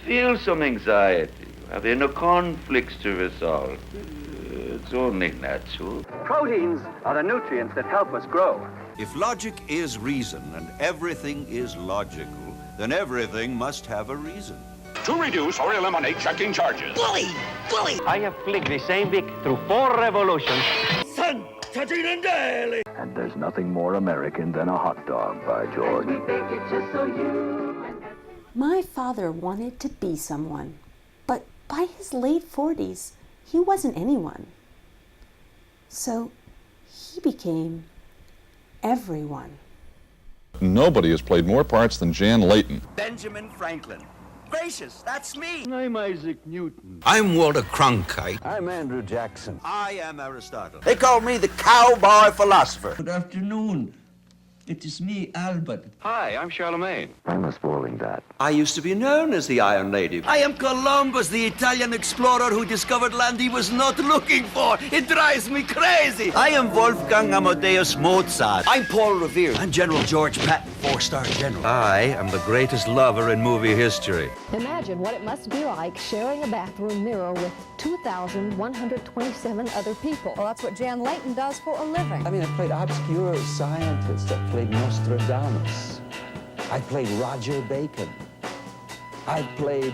feel some anxiety, you have inner conflicts to resolve. It's only natural. Proteins are the nutrients that help us grow. If logic is reason and everything is logical, then everything must have a reason. To reduce or eliminate checking charges. Bully! Bully! I have flicked the same wick through 4 revolutions. Sun, touching and daily! And there's nothing more American than a hot dog, by George. My father wanted to be someone, but by his late 40s, he wasn't anyone. So he became everyone. Nobody has played more parts than Jan Leighton. Benjamin Franklin. Gracious, that's me. I'm Isaac Newton. I'm Walter Cronkite. I'm Andrew Jackson. I am Aristotle. They call me the cowboy philosopher. Good afternoon. It is me, Albert. Hi, I'm Charlemagne. I'm spoiling that. I used to be known as the Iron Lady. I am Columbus, the Italian explorer who discovered land he was not looking for. It drives me crazy. I am Wolfgang Amadeus Mozart. I'm Paul Revere. I'm General George Patton, 4-star general. I am the greatest lover in movie history. Imagine what it must be like sharing a bathroom mirror with 2,127 other people. Well, that's what Jan Leighton does for a living. I mean, I played obscure scientists. I played Nostradamus. I played Roger Bacon. I played...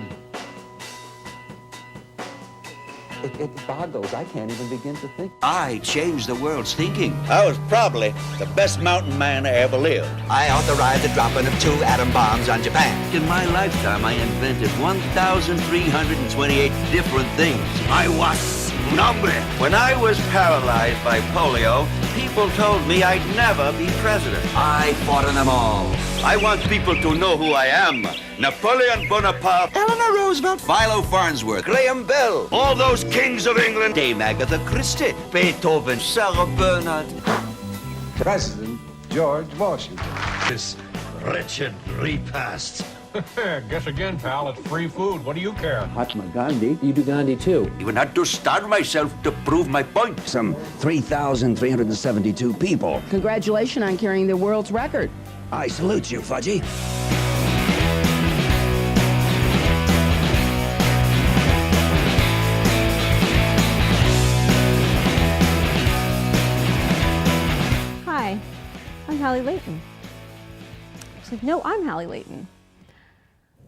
It boggles. I can't even begin to think. I changed the world's thinking. I was probably the best mountain man I ever lived. I authorized the dropping of 2 atom bombs on Japan. In my lifetime, I invented 1,328 different things. I was un hombre. When I was paralyzed by polio, people told me I'd never be president. I fought in them all. I want people to know who I am. Napoleon Bonaparte, Eleanor Roosevelt, Philo Farnsworth, Graham Bell, all those kings of England, Dame Agatha Christie, Beethoven, Sarah Bernhardt. President George Washington. This wretched repast. Guess again, pal, it's free food. What do you care? Mahatma Gandhi. You do Gandhi too. Even had to starve myself to prove my point. Some 3,372 people. Congratulations on carrying the world's record. I salute you, Fudgy. Hi, I'm Hallie Leighton. Actually, no, I'm Hallie Leighton.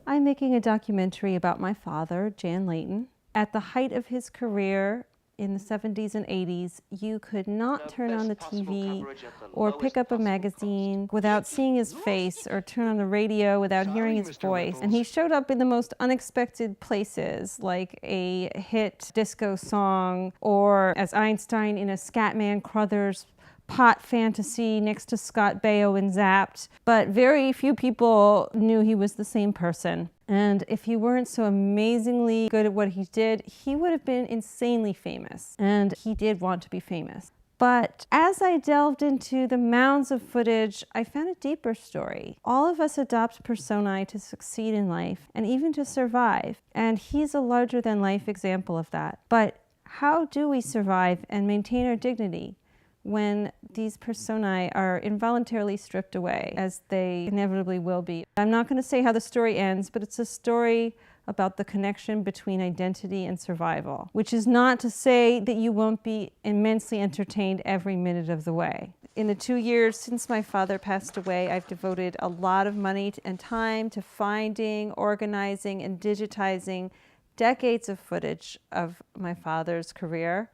I'm making a documentary about my father, Jan Leighton. At the height of his career in the 70s and 80s, you could not turn on the TV or pick up a magazine without seeing his face or turn on the radio without hearing his voice. And he showed up in the most unexpected places, like a hit disco song or as Einstein in a Scatman Crothers pot fantasy next to Scott Baio in Zapped, but very few people knew he was the same person. And if he weren't so amazingly good at what he did, he would have been insanely famous. And he did want to be famous. But as I delved into the mounds of footage, I found a deeper story. All of us adopt personae to succeed in life and even to survive. And he's a larger-than-life example of that. But how do we survive and maintain our dignity when these personae are involuntarily stripped away, as they inevitably will be? I'm not going to say how the story ends, but it's a story about the connection between identity and survival, which is not to say that you won't be immensely entertained every minute of the way. In the 2 years since my father passed away, I've devoted a lot of money and time to finding, organizing, and digitizing decades of footage of my father's career.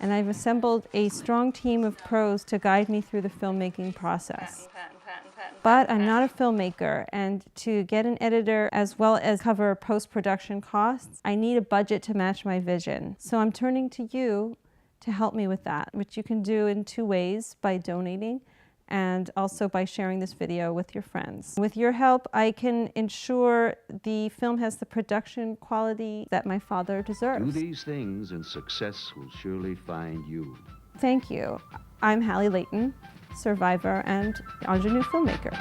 And I've assembled a strong team of pros to guide me through the filmmaking process. But I'm not a filmmaker, and to get an editor as well as cover post-production costs, I need a budget to match my vision. So I'm turning to you to help me with that, which you can do in 2 ways: by donating and also by sharing this video with your friends. With your help, I can ensure the film has the production quality that my father deserves. Do these things and success will surely find you. Thank you. I'm Hallie Leighton, survivor and ingenue filmmaker.